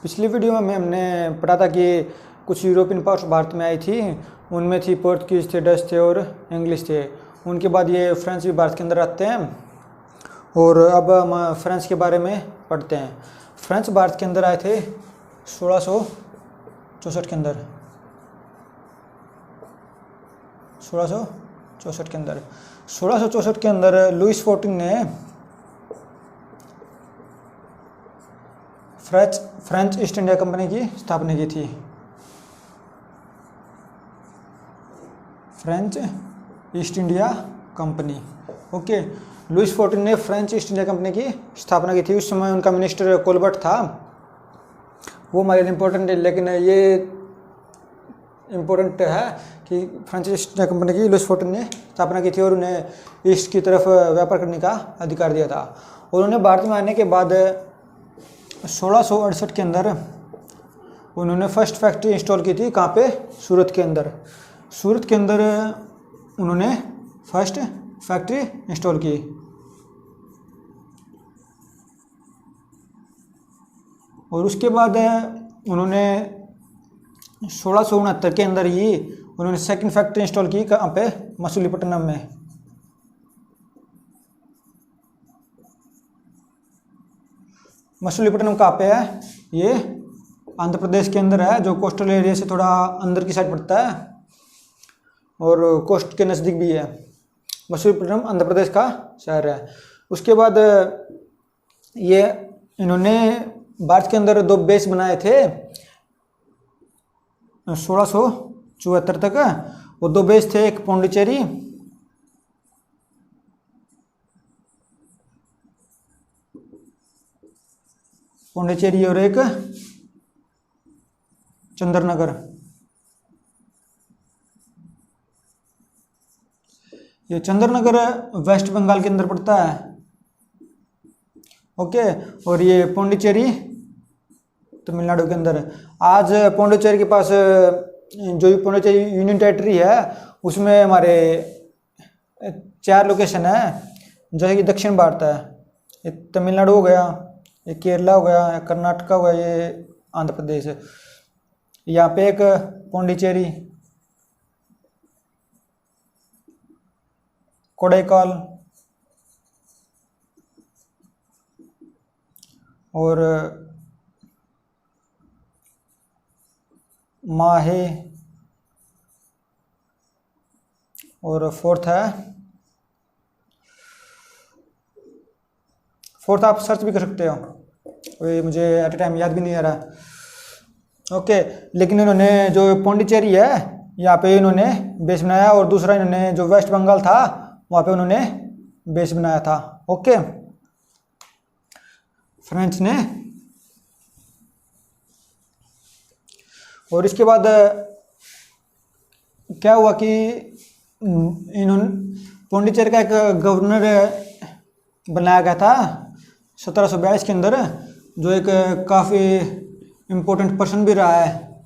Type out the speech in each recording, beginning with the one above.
पिछली वीडियो में हमने पढ़ा था कि कुछ यूरोपियन पावर्स भारत में आई थी। उनमें थी पोर्तुगीज़ थे, डच थे और इंग्लिश थे। उनके बाद ये फ्रेंच भी भारत के अंदर आते हैं। और अब हम फ्रेंच के बारे में पढ़ते हैं। फ्रेंच भारत के अंदर आए थे 1664 के अंदर। 1664 के अंदर लुइस 14 ने फ्रेंच ईस्ट इंडिया कंपनी की स्थापना की थी। French East India company, okay. Louis 14 ने फ्रेंच ईस्ट इंडिया कंपनी की स्थापना की थी। उस समय उनका मिनिस्टर कोलबर्ट था। वो हमारे लिए इम्पोर्टेंट है, लेकिन ये इम्पोर्टेंट है कि फ्रेंच ईस्ट इंडिया कंपनी की लुइस 14 ने स्थापना की थी और उन्हें ईस्ट की तरफ व्यापार करने का अधिकार दिया था। और उन्हें भारत में आने के बाद 1668 के अंदर उन्होंने फर्स्ट फैक्ट्री इंस्टॉल की थी। कहाँ पे? सूरत के अंदर। सूरत के अंदर उन्होंने फर्स्ट फैक्ट्री इंस्टॉल की। और उसके बाद उन्होंने 1669 के अंदर ही उन्होंने सेकंड फैक्ट्री इंस्टॉल की। कहाँ पे? मछलीपट्टनम में। मछलीपट्टनम कहाँ पे है? ये आंध्र प्रदेश के अंदर है, जो कोस्टल एरिया से थोड़ा अंदर की साइड पड़ता है और कोस्ट के नज़दीक भी है। मछलीपट्टनम आंध्र प्रदेश का शहर है। उसके बाद ये इन्होंने भारत के अंदर 2 बेस बनाए थे 1674 तक। वो 2 बेस थे, एक पौंडीचेरी और एक चंद्रनगर। ये चंद्रनगर वेस्ट बंगाल के अंदर पड़ता है, ओके। और ये पौंडीचेरी तमिलनाडु के अंदर। आज पौंडीचेरी के पास जो पौंडीचेरी यूनियन टेरिटरी है उसमें हमारे 4 लोकेशन है, जैसे कि दक्षिण भारत है। ये तमिलनाडु हो गया, ये केरला हो गया, कर्नाटक हो गया, ये आंध्र प्रदेश। यहाँ पे एक पौंडीचेरी, कोडाईकल और माहे, और फोर्थ आप सर्च भी कर सकते हो। ये मुझे एट ए टाइम याद भी नहीं आ रहा, ओके। लेकिन इन्होंने जो पौंडीचेरी है यहाँ पे इन्होंने बेस बनाया, और दूसरा इन्होंने जो वेस्ट बंगाल था वहाँ पे उन्होंने बेस बनाया था, ओके, फ्रेंच ने। और इसके बाद क्या हुआ कि इन्होंने पौंडीचेरी का एक गवर्नर बनाया गया था 1742 के अंदर, जो एक काफ़ी इम्पोर्टेंट पर्सन भी रहा है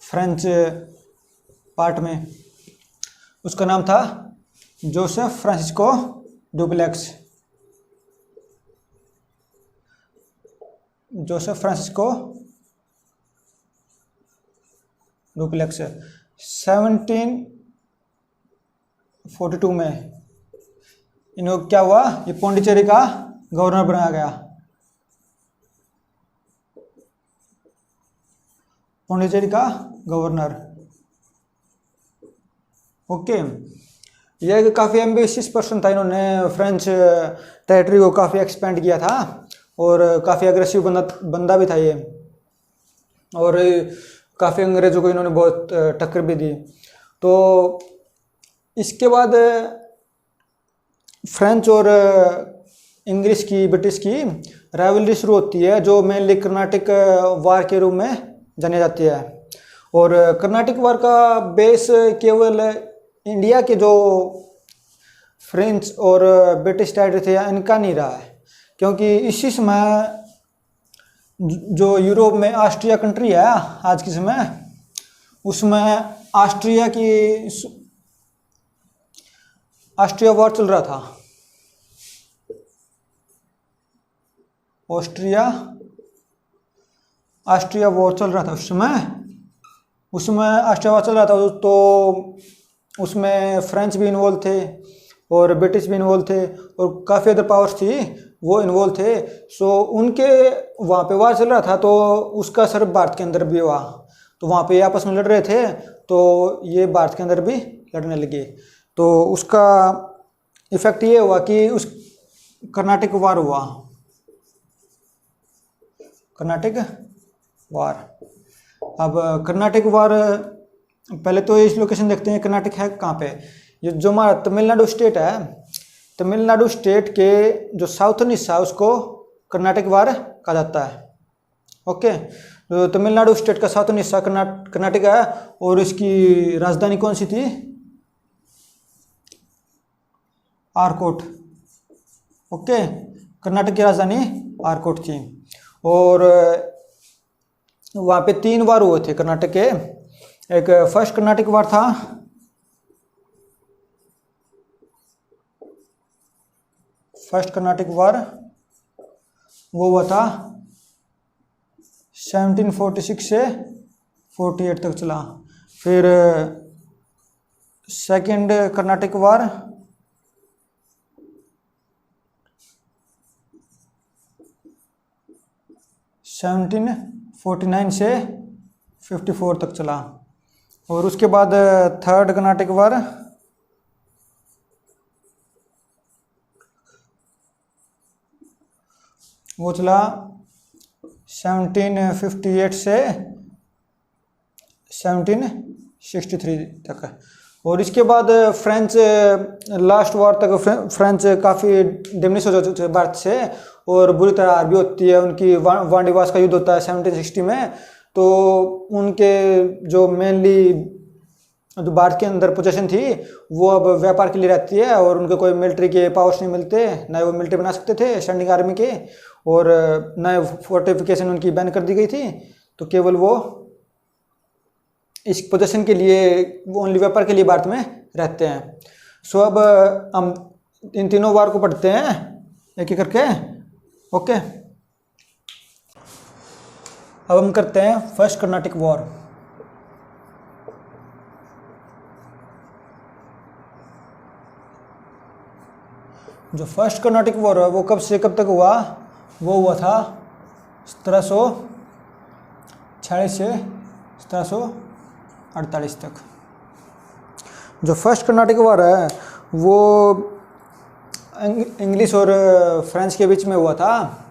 फ्रेंच पार्ट में। उसका नाम था Joseph Francisco duplex. Joseph Francisco duplex 1742 में इन्हों क्या हुआ, ये पौंडीचेरी का गवर्नर बनाया गया। पौंडीचेरी का गवर्नर, ओके। यह काफ़ी एम्बिशियस पर्सन था। इन्होंने फ्रेंच टेरिटरी को काफ़ी एक्सपेंड किया था और काफ़ी अग्रेसिव बंदा भी था ये, और काफ़ी अंग्रेज़ों को इन्होंने बहुत टक्कर भी दी। तो इसके बाद फ्रेंच और इंग्लिश की, ब्रिटिश की राइवलरी शुरू होती है, जो मेनली कर्नाटिक वार के रूप में जानी जाती है। और कर्नाटिक वार का बेस केवल इंडिया के जो फ्रेंच और ब्रिटिश टेरिटरी थे इनका नहीं रहा है, क्योंकि इसी समय जो यूरोप में ऑस्ट्रिया कंट्री है आज के समय, उसमें ऑस्ट्रिया वॉर चल रहा था। ऑस्ट्रिया ऑस्ट्रिया वॉर चल रहा था उसमें ऑस्ट्रिया वॉर चल रहा था, तो उसमें फ्रेंच भी इन्वॉल्व थे और ब्रिटिश भी इन्वॉल्व थे और काफ़ी अदर पावर्स थी वो इन्वॉल्व थे। सो उनके वहाँ पे वार चल रहा था, तो उसका असर भारत के अंदर भी हुआ। तो वहाँ पे आपस में लड़ रहे थे, तो ये भारत के अंदर भी लड़ने लगे। तो उसका इफेक्ट ये हुआ कि उस कर्नाटक वार हुआ, कर्नाटक वार। अब कर्नाटक वार, पहले तो इस लोकेशन देखते हैं कर्नाटक है कहाँ पे। ये जो हमारा तमिलनाडु स्टेट है, तमिलनाडु स्टेट के जो साउथर्न हिस्सा है उसको कर्नाटक वार कहा जाता है। ओके, तो तमिलनाडु स्टेट का साउथर्न हिस्सा कर्नाटक है और इसकी राजधानी कौन सी थी? आरकोट। ओके, कर्नाटक की राजधानी आरकोट थी। और वहाँ पे 3 वार हुए थे कर्नाटक के। एक फर्स्ट कर्नाटक वार था, फर्स्ट कर्नाटक वार वो हुआ था 1746 से 48 तक चला। फिर सेकंड कर्नाटक वार 1749 से 54 तक चला। और उसके बाद थर्ड कर्नाटक वार वो चला 1758 से 1763 तक। और इसके बाद फ्रेंच लास्ट वार तक फ्रेंच काफ़ी डिमिनिश हो जाते थे भारत से और बुरी तरह हार भी होती है। उनकी वांडीवास का युद्ध होता है 1760 में। तो उनके जो मेनली जो भारत के अंदर पोजीशन थी वो अब व्यापार के लिए रहती है और उनको कोई मिलिट्री के पावर्स नहीं मिलते, ना वो मिलिट्री बना सकते थे स्टैंडिंग आर्मी के, और न फोर्टिफिकेशन उनकी बैन कर दी गई थी। तो केवल वो इस पोजीशन के लिए ओनली व्यापार के लिए भारत में रहते हैं। सो अब हम इन तीनों वार को पढ़ते हैं एक एक करके। ओके, अब हम करते हैं फर्स्ट कर्नाटक वॉर। जो फर्स्ट कर्नाटक वॉर है वो कब से कब तक हुआ? वो हुआ था 1746 से 1748 तक। जो फर्स्ट कर्नाटक वॉर है वो इंग्लिश और फ्रेंच के बीच में हुआ था।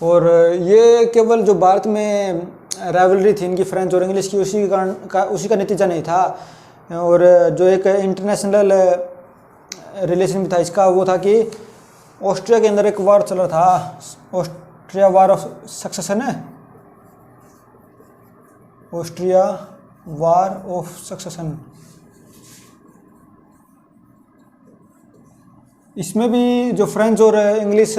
और ये केवल जो भारत में राइवलरी थी इनकी फ्रेंच और इंग्लिश की, उसी का नतीजा नहीं था। और जो एक इंटरनेशनल रिलेशन भी था इसका, वो था कि ऑस्ट्रिया के अंदर एक वार चल रहा था, ऑस्ट्रिया वार ऑफ सक्सेशन है, ऑस्ट्रिया वार ऑफ सक्सेशन। इसमें भी जो फ्रेंच और इंग्लिश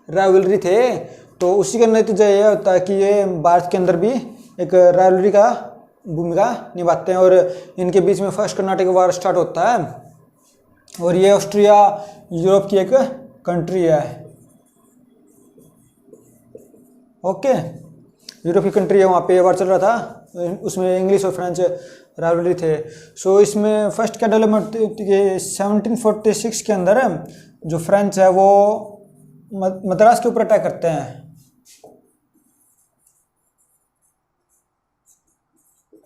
राइवलरी थे, तो उसी का नतीजा यह होता है कि ये भारत के अंदर भी एक राइवलरी का भूमिका निभाते हैं और इनके बीच में फर्स्ट कर्नाटक वार स्टार्ट होता है। और ये ऑस्ट्रिया यूरोप की एक कंट्री है। ओके, यूरोप की कंट्री है, वहाँ पे वार चल रहा था, उसमें इंग्लिश और फ्रेंच राइवलरी थे। सो इसमें फर्स्ट क्या डेवलपमेंट थी? 1746 के अंदर जो फ्रेंच है वो मद्रास के ऊपर अटैक करते हैं।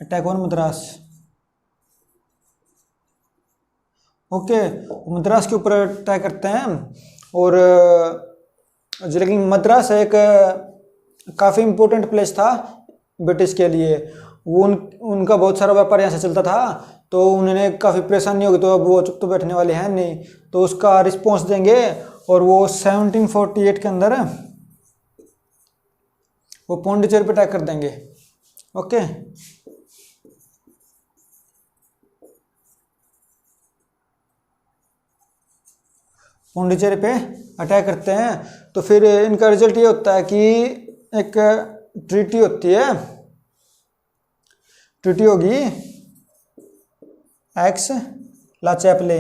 Attack on Madras. Okay, Madras के ऊपर अटैक करते हैं। और लेकिन मद्रास एक काफ़ी इम्पोर्टेंट प्लेस था ब्रिटिश के लिए। वो उनका बहुत सारा व्यापार यहाँ से चलता था, तो उन्हें काफ़ी परेशानी होगी, तो अब वो चुप तो बैठने वाले हैं नहीं, तो उसका रिस्पॉन्स देंगे। और वो 1748 के अंदर वो पौंडीचेरी पे अटैक कर देंगे। ओके, पौंडीचेरी पे अटैक करते हैं। तो फिर इनका रिजल्ट ये होता है कि एक ट्रीटी होती है, ट्रीटी होगी एक्स ला चैपले।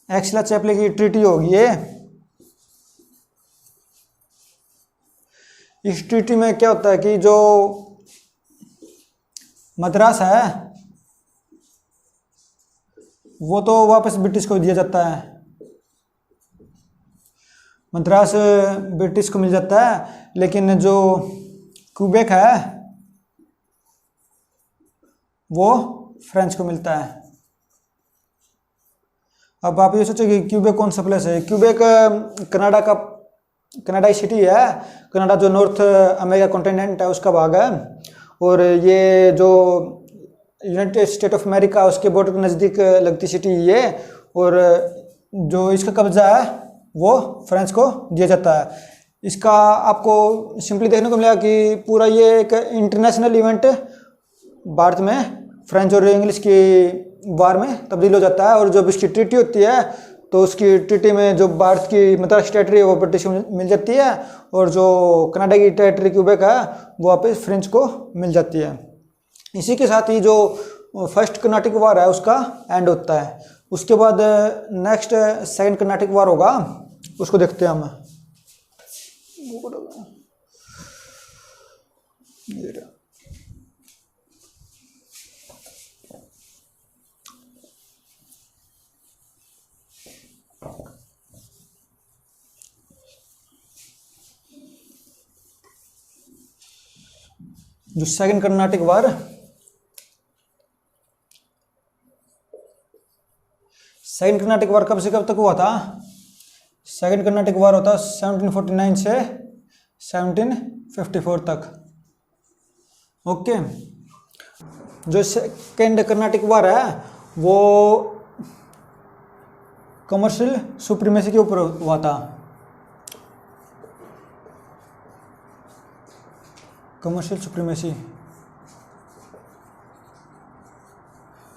एक्स ला चैपले की ट्रीटी होगी ये इस ट्रीटी में क्या होता है कि जो मद्रास है वो तो वापस ब्रिटिश को दिया जाता है, मद्रास ब्रिटिश को मिल जाता है, लेकिन जो क्यूबेक है वो फ्रेंच को मिलता है। अब आप ये सोचो कि क्यूबेक कौन सा प्लेस है। क्यूबेक कनाडा सिटी है। कनाडा जो नॉर्थ अमेरिका कॉन्टिनेंट है उसका भाग है, और ये जो यूनाइटेड स्टेट ऑफ अमेरिका उसके बॉर्डर के नज़दीक लगती सिटी ये, और जो इसका कब्जा है वो फ्रेंच को दिया जाता है। इसका आपको सिंपली देखने को मिलेगा कि पूरा ये एक इंटरनेशनल इवेंट भारत में फ्रेंच और इंग्लिश की वार में तब्दील हो जाता है, और जब इसकी ट्रीटी होती है तो उसकी ट्रीटी में जो भारत की मद्रास टेरिटरी है वो ब्रिटिश को मिल जाती है, और जो कनाडा की टेरिटरी क्यूबेक है वो वापस फ्रेंच को मिल जाती है। इसी के साथ ही जो फर्स्ट कर्नाटिक वार है उसका एंड होता है। उसके बाद नेक्स्ट सेकंड कर्नाटिक वार होगा, उसको देखते हैं हम। जो सेकंड कर्नाटिक वार, सेकंड कर्नाटिक वार कब से कब तक हुआ था? सेकंड कर्नाटिक वार होता 1749 से 1754 तक। ओके, जो सेकंड कर्नाटिक वार है वो कमर्शियल सुप्रीमेसी के ऊपर हुआ था। कमर्शियल सुप्रीमेसी,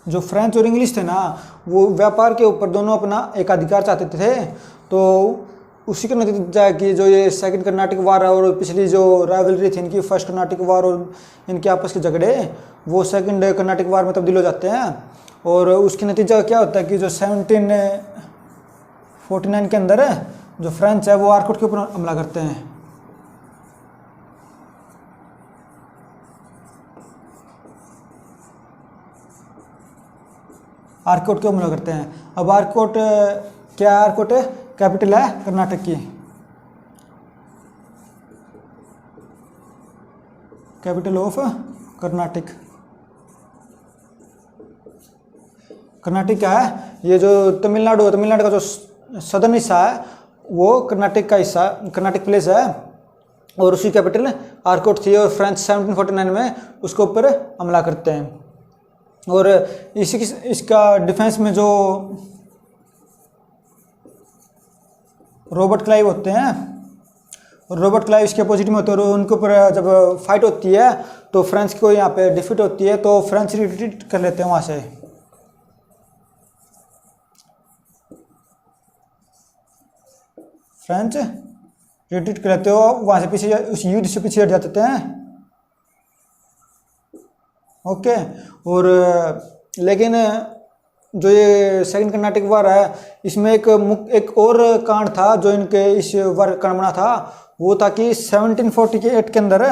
जो फ्रेंच और इंग्लिश थे ना वो व्यापार के ऊपर दोनों अपना एक अधिकार चाहते थे, तो उसी का नतीजा है कि जो ये सेकंड कर्नाटिक वार है और पिछली जो राइवलरी थी इनकी, फर्स्ट कर्नाटिक वार और इनके आपस के झगड़े, वो सेकंड कर्नाटिक वार में तब्दील हो जाते हैं। और उसके नतीजा क्या होता है कि जो 1749 के अंदर है जो फ्रेंच है वो आर्कोट के ऊपर हमला करते हैं। आर्कोट क्यों हमला करते हैं? अब आर्कोट क्या है? आर्कोट कैपिटल है कर्नाटक की, कैपिटल ऑफ कर्नाटक। कर्नाटक क्या है? ये जो तमिलनाडु है, तमिलनाडु का जो सदर्न हिस्सा है वो कर्नाटक का हिस्सा, कर्नाटक प्लेस है, और उसकी कैपिटल आर्कोट थी, और फ्रेंच 1749 में उसके ऊपर हमला करते हैं। और इसका डिफेंस में जो रॉबर्ट क्लाइव होते हैं, रॉबर्ट क्लाइव इसके अपोजिट में होते हैं, और उनके ऊपर जब फाइट होती है तो फ्रेंच को यहाँ पे डिफीट होती है, तो फ्रेंच रिट्रीट कर लेते हैं वहाँ से। फ्रेंच रिट्रीट कर लेते हो वहाँ से, पीछे उस युद्ध से पीछे हट जाते हैं। ओके, और लेकिन जो ये सेकंड कर्नाटिक वार है इसमें एक और कांड था जो इनके इस वार का कांड बना था, वो था कि 1748 के अंदर,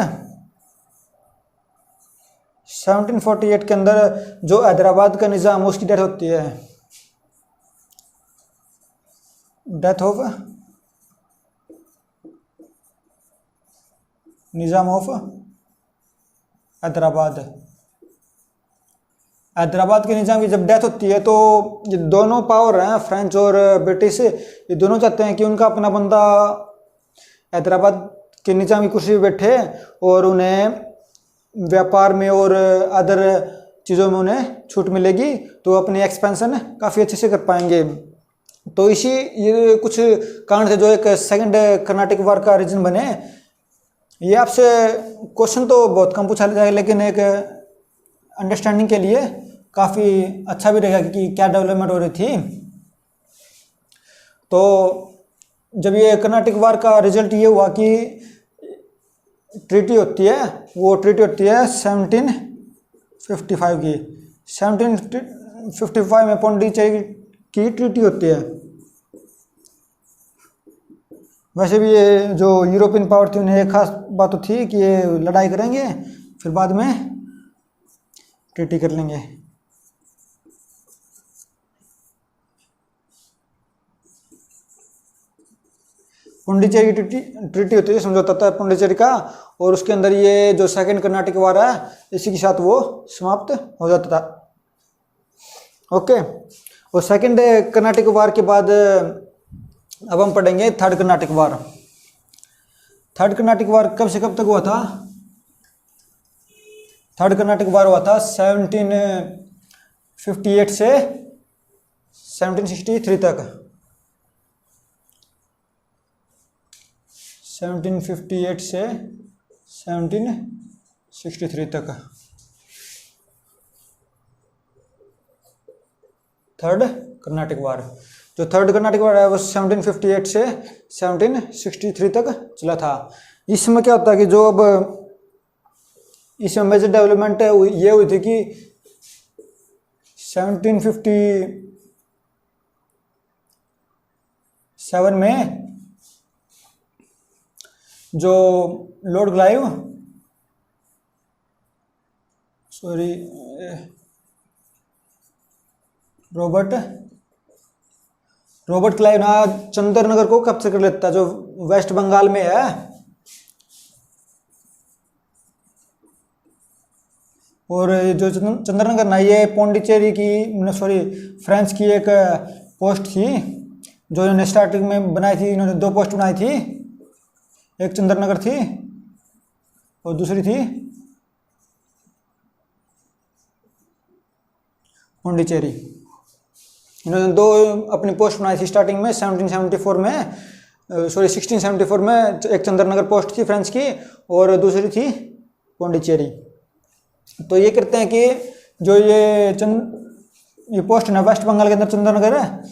1748 के अंदर जो हैदराबाद का निज़ाम उसकी डेथ होती है, death of Nizam of Hyderabad. Hyderabad के निज़ाम की जब डेथ होती है तो ये दोनों पावर हैं, फ्रेंच और ब्रिटिश, ये दोनों चाहते हैं कि उनका अपना बंदा हैदराबाद के निज़ाम की कुर्सी पे बैठे और उन्हें व्यापार में और अदर चीज़ों में उन्हें छूट मिलेगी, तो अपनी एक्सपेंशन काफ़ी अच्छे से कर पाएंगे। तो ये कुछ कारण थे जो एक सेकंड कर्नाटिक वार का रीजन बने। ये आपसे क्वेश्चन तो बहुत कम पूछा जाएगा, लेकिन एक अंडरस्टैंडिंग के लिए काफ़ी अच्छा भी रहेगा कि क्या डेवलपमेंट हो रही थी। तो जब ये कर्नाटिक वार का रिजल्ट ये हुआ कि ट्रीटी होती है, वो ट्रीटी होती है 1755 की, 1755 में पौंडीचेरी की ट्रीटी होती है। वैसे भी ये जो यूरोपियन पावर थी उन्हें एक खास बात तो थी कि ये लड़ाई करेंगे फिर बाद में ट्रीटी कर लेंगे। पुंडीचेरी ट्रीटी होती है, समझौता था पुंडीचेरी का, और उसके अंदर ये जो सेकंड कर्नाटक वार है इसी के साथ वो समाप्त हो जाता था। ओके, और सेकंड कर्नाटक वार के बाद अब हम पढ़ेंगे थर्ड कर्नाटक वार। थर्ड कर्नाटक वार कब से कब तक हुआ था? थर्ड कर्नाटक वार हुआ था 1758 से 1763 तक। 1758 से 1763 तक थर्ड कर्नाटक वार। जो थर्ड कर्नाटक वार है वो 1758 से 1763 तक चला था। इसमें क्या होता है कि जो अब इसमें मेजर डेवलपमेंट है ये हुई थी कि 1757 में जो लॉर्ड क्लाइव रॉबर्ट क्लाइव ना चंद्रनगर को कब्जे कर लेता है, जो वेस्ट बंगाल में है। और जो चंद्रनगर ना ये पौंडीचेरी की फ्रांस की एक पोस्ट थी जो इन्होंने स्टार्टिंग में बनाई थी। इन्होंने 2 पोस्ट बनाई थी, एक चंद्रनगर थी और दूसरी थी पौंडीचेरी। इन्होंने 2 अपनी पोस्ट बनाई थी स्टार्टिंग में 1674 में। एक चंद्रनगर पोस्ट थी फ्रांस की और दूसरी थी पौंडीचेरी। तो ये करते हैं कि जो ये पोस्ट है ना वेस्ट बंगाल के अंदर चंद्रनगर है,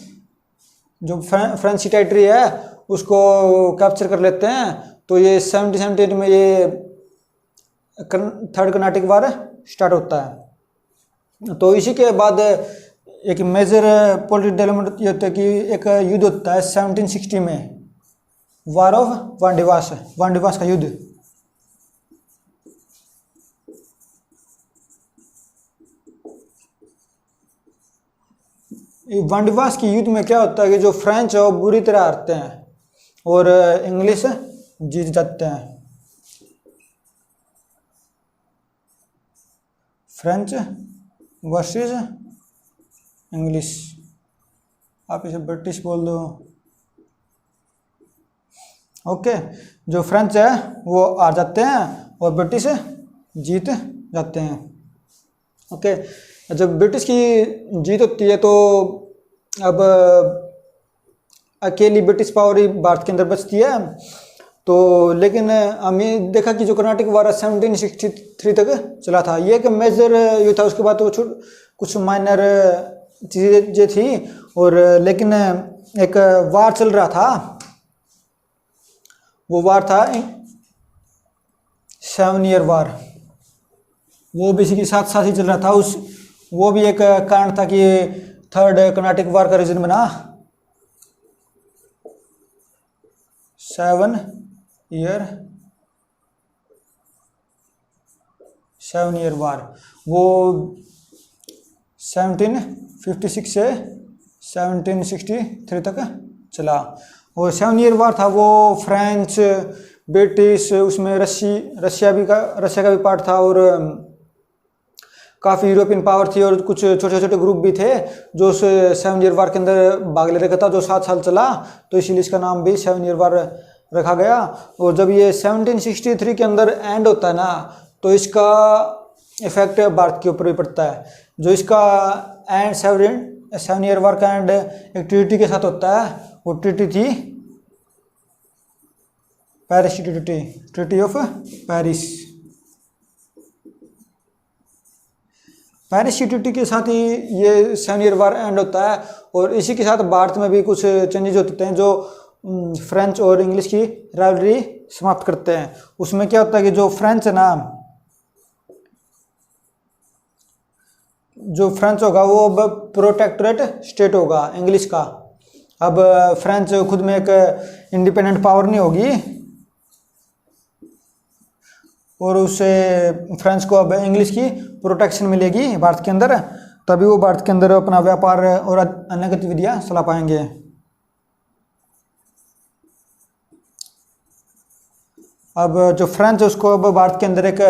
जो फ्रांसीसी टेरिटरी है उसको कैप्चर कर लेते हैं। तो ये 1778 में ये थर्ड कर्नाटक वार स्टार्ट होता है। तो इसी के बाद एक मेजर पॉलिटिकल डेवलपमेंट ये होता है कि एक युद्ध होता है 1760 में, वार ऑफ वांडीवास का युद्ध। वांडीवास की युद्ध में क्या होता है कि जो फ्रेंच है वो बुरी तरह हारते हैं और इंग्लिश जीत जाते हैं। फ्रेंच वर्सेस इंग्लिश, आप इसे ब्रिटिश बोल दो। ओके, जो फ्रेंच है वो हार जाते हैं और ब्रिटिश जीत जाते हैं। ओके, जब ब्रिटिश की जीत होती है तो अब अकेली ब्रिटिश पावर ही भारत के अंदर बचती है। तो लेकिन हमें देखा कि जो कर्नाटक वार 1763 तक चला था, ये एक मेजर ये था। उसके बाद तो कुछ माइनर चीज़ें थी और लेकिन एक वार चल रहा था, वो वार था 7 ईयर वार। वो भी इसी के साथ साथ ही चल रहा था। वो भी एक कारण था कि थर्ड कर्नाटक वार का रीजन बना। 7 ईयर वार वो 1756 से 1763 तक चला। और 7 ईयर वार था वो फ्रेंच, ब्रिटिश, उसमें रशिया का भी पार्ट था और काफ़ी यूरोपियन पावर थी और कुछ छोटे छोटे ग्रुप भी थे जो उस 7 ईयर वार के अंदर भाग ले रखा था, जो 7 साल चला। तो इसीलिए इसका नाम भी 7 ईयर वार रखा गया। और जब ये 1763 के अंदर एंड होता है ना, तो इसका इफेक्ट भारत के ऊपर भी पड़ता है। जो इसका एंड 7 ईयर वार का एंड एक ट्रीटी के साथ होता है, वो ट्रीटी थी Paris treaty of Paris. Paris treaty के साथ ही ये 7 ईयर वार एंड होता है। और इसी के साथ भारत में भी कुछ चेंजेस होते हैं जो फ्रेंच और इंग्लिश की राइवलरी समाप्त करते हैं। उसमें क्या होता है कि जो फ्रेंच है ना, जो फ्रेंच होगा वो अब प्रोटेक्टोरेट स्टेट होगा इंग्लिश का। अब फ्रेंच खुद में एक इंडिपेंडेंट पावर नहीं होगी और उससे फ्रांस को अब इंग्लिश की प्रोटेक्शन मिलेगी भारत के अंदर, तभी वो भारत के अंदर अपना व्यापार और अन्य गतिविधियां चला पाएंगे। अब जो फ्रांस है उसको अब भारत के अंदर एक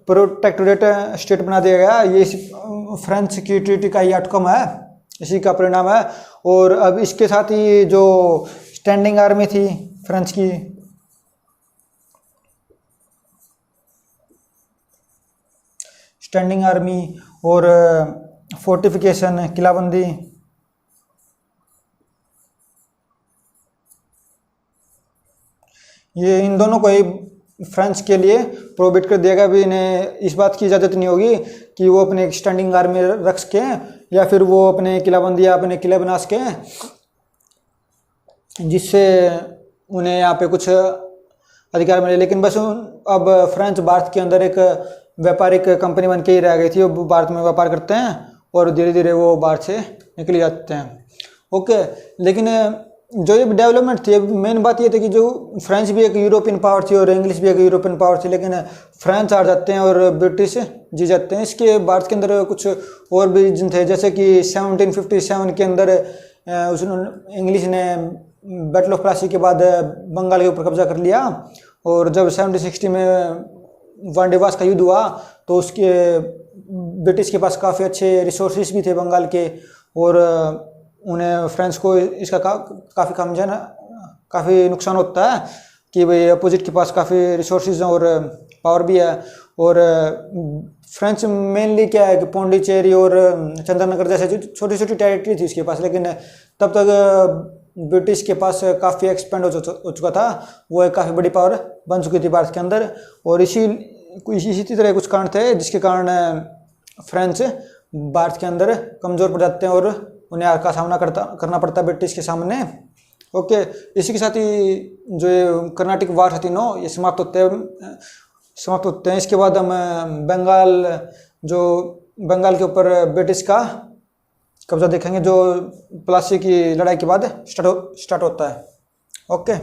प्रोटेक्टोरेट स्टेट बना दिया गया। ये फ्रांस की ट्रीटी का ही आउटकम है, इसी का परिणाम है। और अब इसके साथ ही जो स्टैंडिंग आर्मी थी फ्रांस की, स्टैंडिंग आर्मी और फोर्टिफिकेशन, किलाबंदी, ये इन दोनों को ही फ्रांस के लिए प्रोहिबिट कर दिया गया। भी इन्हें इस बात की इजाज़त नहीं होगी कि वो अपने स्टैंडिंग आर्मी रख सकें या फिर वो अपने किलाबंदी या अपने किले बना सकें जिससे उन्हें यहाँ पे कुछ अधिकार मिले। लेकिन बस अब फ्रांस भारत के अंदर एक व्यापारिक कंपनी बन के ही रह गई थी। वो भारत में व्यापार करते हैं और धीरे धीरे वो भारत से निकल जाते हैं। ओके, लेकिन जो ये डेवलपमेंट थी, मेन बात ये थी कि जो फ्रांस भी एक यूरोपियन पावर थी और इंग्लिश भी एक यूरोपियन पावर थी, लेकिन फ्रांस हार जाते हैं और ब्रिटिश जीत जाते हैं। इसके भारत के अंदर कुछ और भी रीजन थे, जैसे कि 1757 के अंदर इंग्लिश ने बैटल ऑफ प्लासी के बाद बंगाल के ऊपर कब्जा कर लिया। और जब 1760 में वांडीवास का युद्ध हुआ तो उसके ब्रिटिश के पास काफ़ी अच्छे रिसोर्सेज भी थे बंगाल के, और उन्हें फ्रांस को इसका काफ़ी नुकसान होता है कि भाई अपोजिट के पास काफ़ी रिसोर्सेज हैं और पावर भी है। और फ्रांस मेनली क्या है कि पौंडीचेरी और चंद्रनगर जैसे छोटी छोटी टेरिटरी थी उसके पास, लेकिन तब तक ब्रिटिश के पास काफ़ी एक्सपेंड हो चुका था, वो एक काफ़ी बड़ी पावर बन चुकी थी भारत के अंदर। और इसी तरह कुछ कारण थे जिसके कारण फ्रांस भारत के अंदर कमज़ोर पड़ जाते हैं और उन्हें हार का सामना करना पड़ता है ब्रिटिश के सामने। ओके, इसी के साथ ही जो ये कर्नाटिक वार थी ये समाप्त होते हैं। इसके बाद हम बंगाल के ऊपर ब्रिटिश का कब्जा देखेंगे, जो प्लासी की लड़ाई के बाद स्टार्ट होता है। ओके।